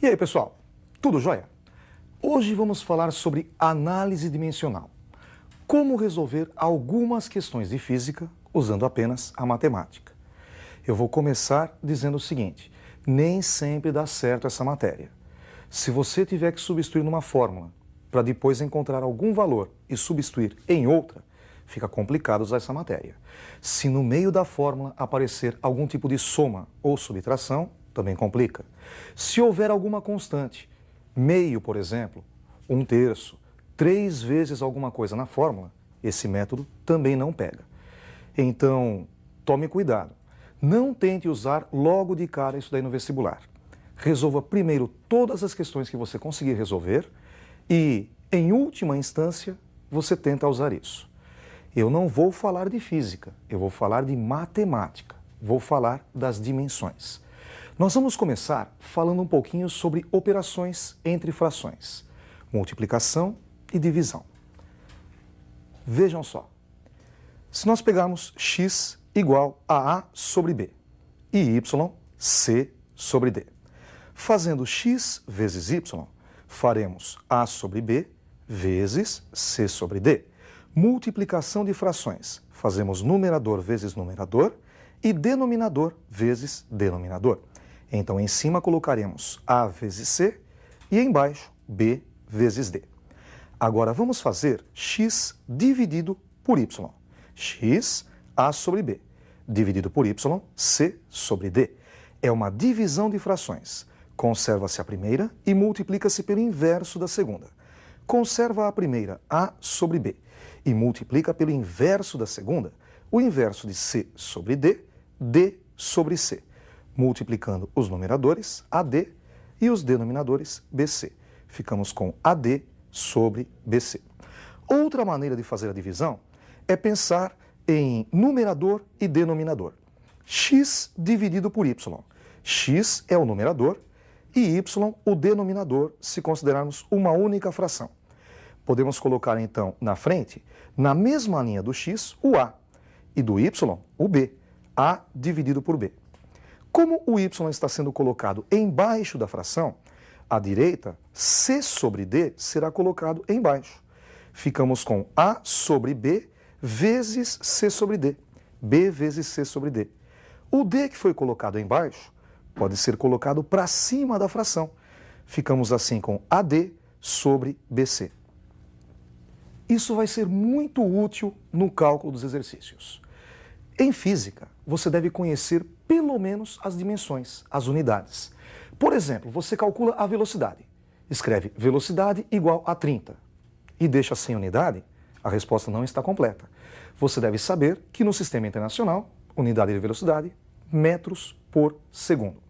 E aí, pessoal, tudo jóia? Hoje vamos falar sobre análise dimensional. Como resolver algumas questões de física usando apenas a matemática. Eu vou começar dizendo o seguinte: nem sempre dá certo essa matéria. Se você tiver que substituir numa fórmula para depois encontrar algum valor e substituir em outra, fica complicado usar essa matéria. Se no meio da fórmula aparecer algum tipo de soma ou subtração, também complica. Se houver alguma constante, meio, por exemplo, 1/3, 3 vezes alguma coisa na fórmula, esse método também não pega. Então, tome cuidado. Não tente usar logo de cara isso daí no vestibular. Resolva primeiro todas as questões que você conseguir resolver e, em última instância, você tenta usar isso. Eu não vou falar de física, eu vou falar de matemática, vou falar das dimensões. Nós vamos começar falando um pouquinho sobre operações entre frações, multiplicação e divisão. Vejam só, se nós pegarmos x igual a sobre b e y, c sobre d. Fazendo x vezes y, faremos a sobre b vezes c sobre d. Multiplicação de frações, fazemos numerador vezes numerador e denominador vezes denominador. Então, em cima colocaremos a vezes c e embaixo b vezes d. Agora, vamos fazer x dividido por y. X, a sobre b, dividido por y, c sobre d. É uma divisão de frações. Conserva-se a primeira e multiplica-se pelo inverso da segunda. Conserva a primeira, a sobre b, e multiplica pelo inverso da segunda, o inverso de c sobre d, d sobre c. Multiplicando os numeradores, AD, e os denominadores, BC. Ficamos com AD sobre BC. Outra maneira de fazer a divisão é pensar em numerador e denominador. X dividido por Y. X é o numerador e Y o denominador, se considerarmos uma única fração. Podemos colocar, então, na frente, na mesma linha do X, o A, e do Y, o B. A dividido por B. Como o y está sendo colocado embaixo da fração, à direita, c sobre d será colocado embaixo. Ficamos com a sobre b vezes c sobre d, b vezes c sobre d. O d que foi colocado embaixo pode ser colocado para cima da fração. Ficamos assim com AD sobre BC. Isso vai ser muito útil no cálculo dos exercícios. Em física, você deve conhecer pelo menos as dimensões, as unidades. Por exemplo, você calcula a velocidade. Escreve velocidade igual a 30 e deixa sem unidade, a resposta não está completa. Você deve saber que no sistema internacional, unidade de velocidade, metros por segundo.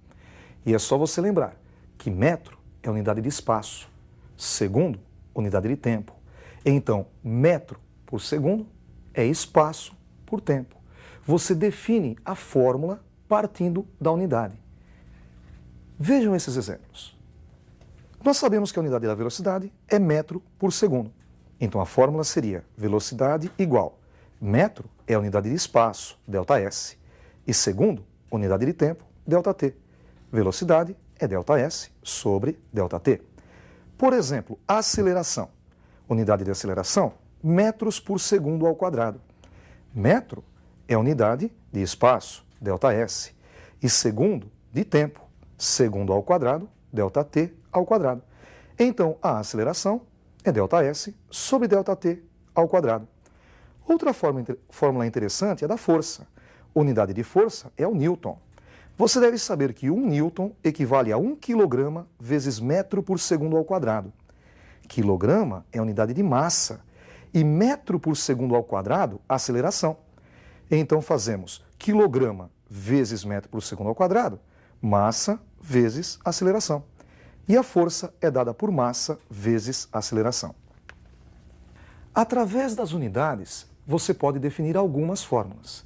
E é só você lembrar que metro é unidade de espaço, segundo, unidade de tempo. Então, metro por segundo é espaço por tempo. Você define a fórmula partindo da unidade. Vejam esses exemplos. Nós sabemos que a unidade da velocidade é metro por segundo. Então, a fórmula seria velocidade igual metro é a unidade de espaço, ΔS, e segundo, unidade de tempo, ΔT. Velocidade é ΔS sobre ΔT. Por exemplo, aceleração. Unidade de aceleração, metros por segundo ao quadrado. Metro é a unidade de espaço, ΔS, e segundo, de tempo, segundo ao quadrado, ΔT ao quadrado. Então, a aceleração é ΔS sobre ΔT ao quadrado. Outra fórmula interessante é da força. Unidade de força é o Newton. Você deve saber que 1 Newton equivale a 1 kg vezes metro por segundo ao quadrado. Quilograma é a unidade de massa e metro por segundo ao quadrado, aceleração. Então, fazemos quilograma vezes metro por segundo ao quadrado, massa vezes aceleração. E a força é dada por massa vezes aceleração. Através das unidades, você pode definir algumas fórmulas.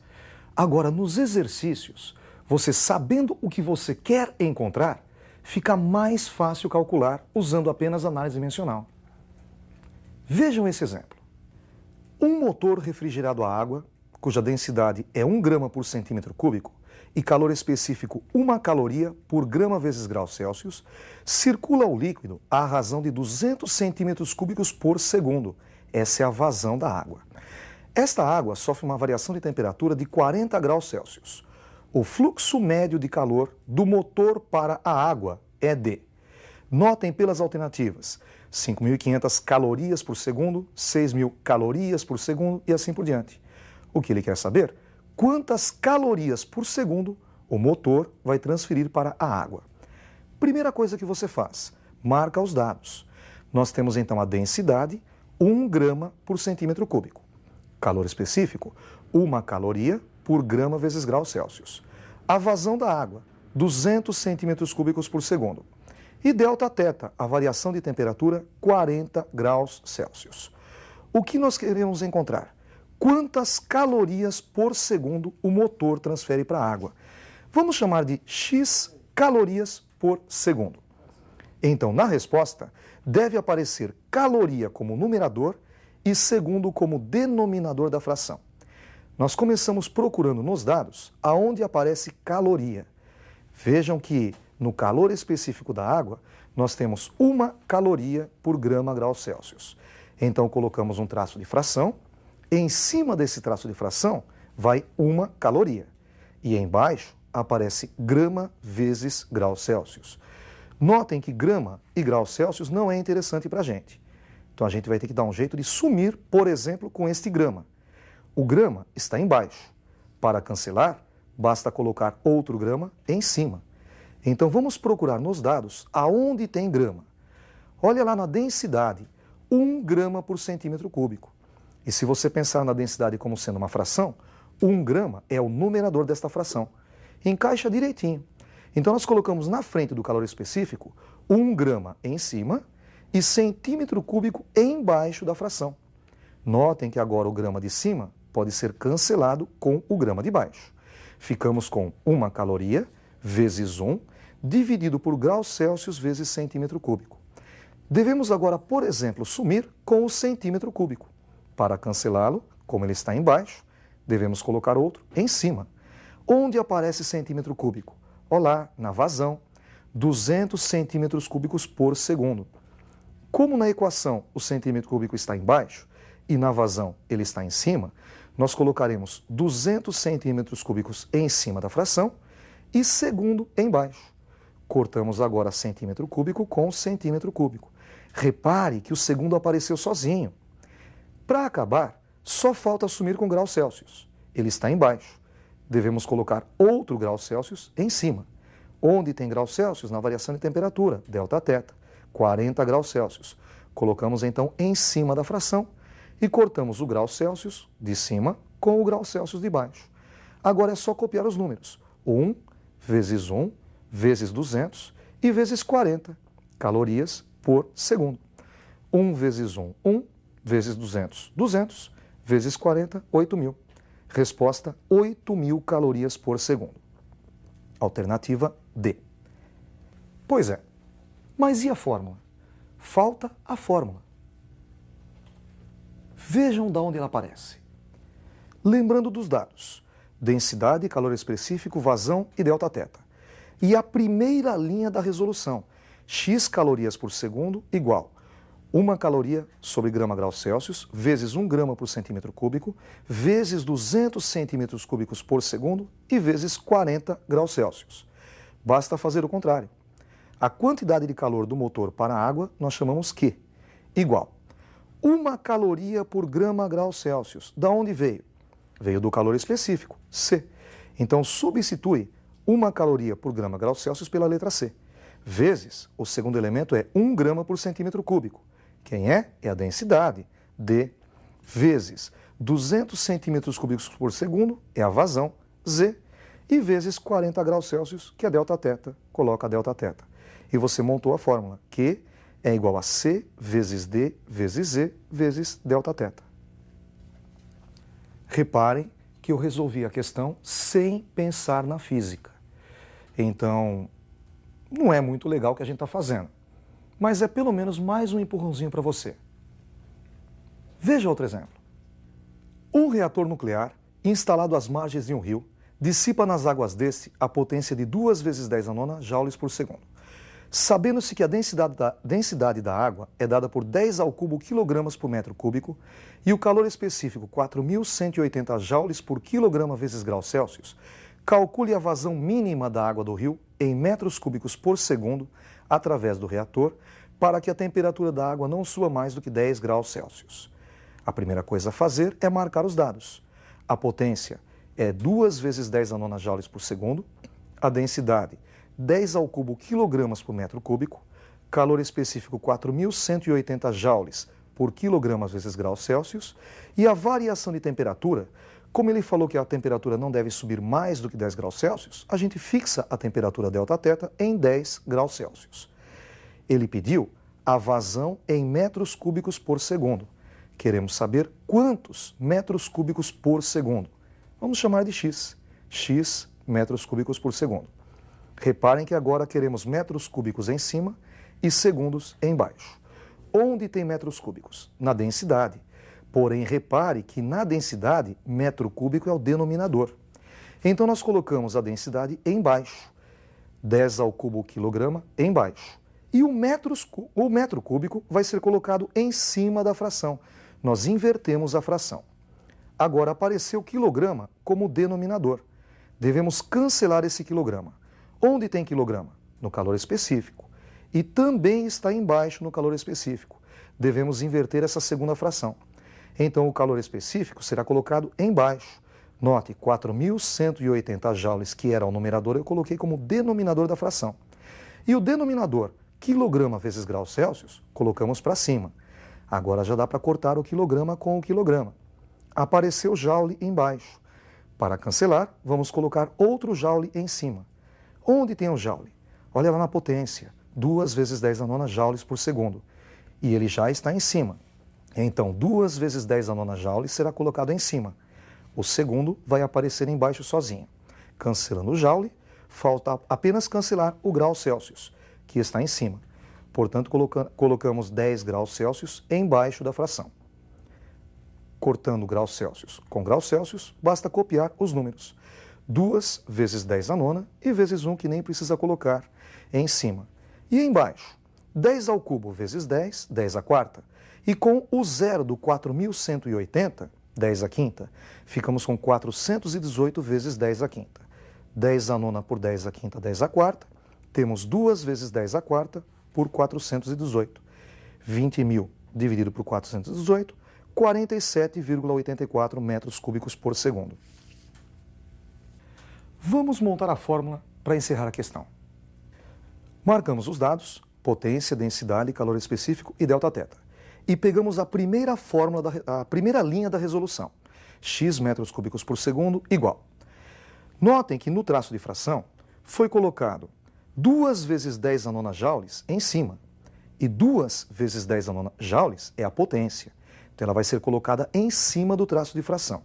Agora, nos exercícios, você sabendo o que você quer encontrar, fica mais fácil calcular usando apenas análise dimensional. Vejam esse exemplo. Um motor refrigerado a água cuja densidade é 1 grama por centímetro cúbico, e calor específico 1 caloria por grama vezes grau Celsius, circula o líquido à razão de 200 centímetros cúbicos por segundo. Essa é a vazão da água. Esta água sofre uma variação de temperatura de 40 graus Celsius. O fluxo médio de calor do motor para a água é de, notem pelas alternativas, 5.500 calorias por segundo, 6.000 calorias por segundo e assim por diante. O que ele quer saber? Quantas calorias por segundo o motor vai transferir para a água. Primeira coisa que você faz, marca os dados. Nós temos então a densidade, 1 grama por centímetro cúbico. Calor específico, 1 caloria por grama vezes grau Celsius. A vazão da água, 200 centímetros cúbicos por segundo. E Δθ, a variação de temperatura, 40 graus Celsius. O que nós queremos encontrar? Quantas calorias por segundo o motor transfere para a água? Vamos chamar de X calorias por segundo. Então, na resposta, deve aparecer caloria como numerador e segundo como denominador da fração. Nós começamos procurando nos dados aonde aparece caloria. Vejam que no calor específico da água, nós temos 1 caloria por grama grau Celsius. Então, colocamos um traço de fração. Em cima desse traço de fração vai 1 caloria. E embaixo aparece grama vezes grau Celsius. Notem que grama e grau Celsius não é interessante para a gente. Então a gente vai ter que dar um jeito de sumir, por exemplo, com este grama. O grama está embaixo. Para cancelar, basta colocar outro grama em cima. Então vamos procurar nos dados aonde tem grama. Olha lá na densidade, 1 grama por centímetro cúbico. E se você pensar na densidade como sendo uma fração, 1 grama é o numerador desta fração. Encaixa direitinho. Então nós colocamos na frente do calor específico 1 grama em cima e centímetro cúbico embaixo da fração. Notem que agora o grama de cima pode ser cancelado com o grama de baixo. Ficamos com 1 caloria vezes 1 dividido por graus Celsius vezes centímetro cúbico. Devemos agora, por exemplo, sumir com o centímetro cúbico. Para cancelá-lo, como ele está embaixo, devemos colocar outro em cima. Onde aparece centímetro cúbico? Olá, na vazão, 200 centímetros cúbicos por segundo. Como na equação o centímetro cúbico está embaixo e na vazão ele está em cima, nós colocaremos 200 centímetros cúbicos em cima da fração e segundo embaixo. Cortamos agora centímetro cúbico com centímetro cúbico. Repare que o segundo apareceu sozinho. Para acabar, só falta sumir com grau Celsius. Ele está embaixo. Devemos colocar outro grau Celsius em cima. Onde tem grau Celsius? Na variação de temperatura, Δθ, 40 graus Celsius. Colocamos então em cima da fração e cortamos o grau Celsius de cima com o grau Celsius de baixo. Agora é só copiar os números. 1 vezes 200 e vezes 40 calorias por segundo. 1 vezes 1, 1 vezes 200, 200 vezes 40, 8.000. Resposta, 8.000 calorias por segundo. Alternativa D. Pois é, mas e a fórmula? Falta a fórmula. Vejam de onde ela aparece. Lembrando dos dados, densidade, calor específico, vazão e Δθ. E a primeira linha da resolução, x calorias por segundo igual 1 caloria sobre grama grau Celsius vezes 1 grama por centímetro cúbico vezes 200 centímetros cúbicos por segundo e vezes 40 graus Celsius. Basta fazer o contrário. A quantidade de calor do motor para a água nós chamamos Q, igual 1 caloria por grama grau Celsius. Da onde veio? Veio do calor específico, C. Então substitui 1 caloria por grama grau Celsius pela letra C. Vezes, o segundo elemento é 1 grama por centímetro cúbico. Quem é? É a densidade, D, vezes 200 centímetros cúbicos por segundo, é a vazão, Z, e vezes 40 graus Celsius, que é Δθ, coloca Δθ. E você montou a fórmula, Q é igual a C vezes D vezes Z vezes Δθ. Reparem que eu resolvi a questão sem pensar na física. Então, não é muito legal o que a gente está fazendo. Mas é pelo menos mais um empurrãozinho para você. Veja outro exemplo. Um reator nuclear instalado às margens de um rio, dissipa nas águas deste a potência de 2 vezes 10 a nona joules por segundo. Sabendo-se que a densidade da água é dada por 10 ao cubo quilogramas por metro cúbico e o calor específico 4.180 joules por quilograma vezes graus Celsius, calcule a vazão mínima da água do rio em metros cúbicos por segundo através do reator para que a temperatura da água não suba mais do que 10 graus Celsius. A primeira coisa a fazer é marcar os dados. A potência é 2 vezes 10 a nona joules por segundo, a densidade 10 ao cubo quilogramas por metro cúbico, calor específico 4.180 joules por quilogramas vezes graus Celsius e a variação de temperatura, como ele falou que a temperatura não deve subir mais do que 10 graus Celsius, a gente fixa a temperatura Δθ em 10 graus Celsius. Ele pediu a vazão em metros cúbicos por segundo. Queremos saber quantos metros cúbicos por segundo. Vamos chamar de x. X metros cúbicos por segundo. Reparem que agora queremos metros cúbicos em cima e segundos embaixo. Onde tem metros cúbicos? Na densidade. Porém, repare que na densidade, metro cúbico é o denominador. Então, nós colocamos a densidade embaixo. 10 ao cubo quilograma embaixo. E o metro cúbico vai ser colocado em cima da fração. Nós invertemos a fração. Agora apareceu quilograma como denominador. Devemos cancelar esse quilograma. Onde tem quilograma? No calor específico. E também está embaixo no calor específico. Devemos inverter essa segunda fração. Então, o calor específico será colocado embaixo. Note, 4.180 joules, que era o numerador, eu coloquei como denominador da fração. E o denominador, quilograma vezes graus Celsius, colocamos para cima. Agora já dá para cortar o quilograma com o quilograma. Apareceu joule embaixo. Para cancelar, vamos colocar outro joule em cima. Onde tem o joule? Olha lá na potência, 2 vezes 10 a nona joules por segundo. E ele já está em cima. Então, 2 vezes 10 a nona joules será colocado em cima. O segundo vai aparecer embaixo sozinho. Cancelando o joule, falta apenas cancelar o grau Celsius, que está em cima. Portanto, colocamos 10 graus Celsius embaixo da fração. Cortando graus Celsius com graus Celsius, basta copiar os números. 2 vezes 10 a nona e vezes 1, que nem precisa colocar, em cima. E embaixo, 10 ao cubo vezes 10, 10 à quarta. E com o zero do 4.180, 10 à quinta, ficamos com 418 vezes 10 à quinta. 10 à nona por 10 à quinta, 10 à quarta. Temos 2 vezes 10 à quarta por 418. 20.000 dividido por 418, 47,84 metros cúbicos por segundo. Vamos montar a fórmula para encerrar a questão. Marcamos os dados, potência, densidade, calor específico e Δθ. E pegamos a primeira fórmula, a primeira linha da resolução. X metros cúbicos por segundo igual. Notem que no traço de fração foi colocado 2 vezes 10 a nona joules em cima. E 2 vezes 10 a nona joules é a potência. Então ela vai ser colocada em cima do traço de fração.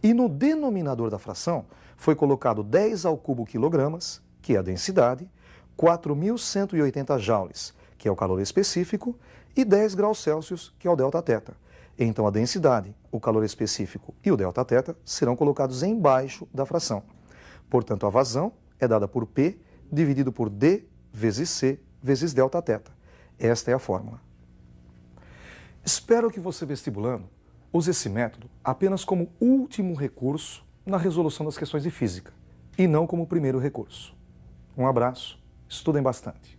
E no denominador da fração foi colocado 10 ao cubo quilogramas, que é a densidade, 4.180 joules, que é o calor específico, e 10 graus Celsius, que é o Δθ. Então a densidade, o calor específico e o Δθ serão colocados embaixo da fração. Portanto, a vazão é dada por P dividido por D vezes C vezes Δθ. Esta é a fórmula. Espero que você, vestibulando, use esse método apenas como último recurso na resolução das questões de física e não como primeiro recurso. Um abraço, estudem bastante.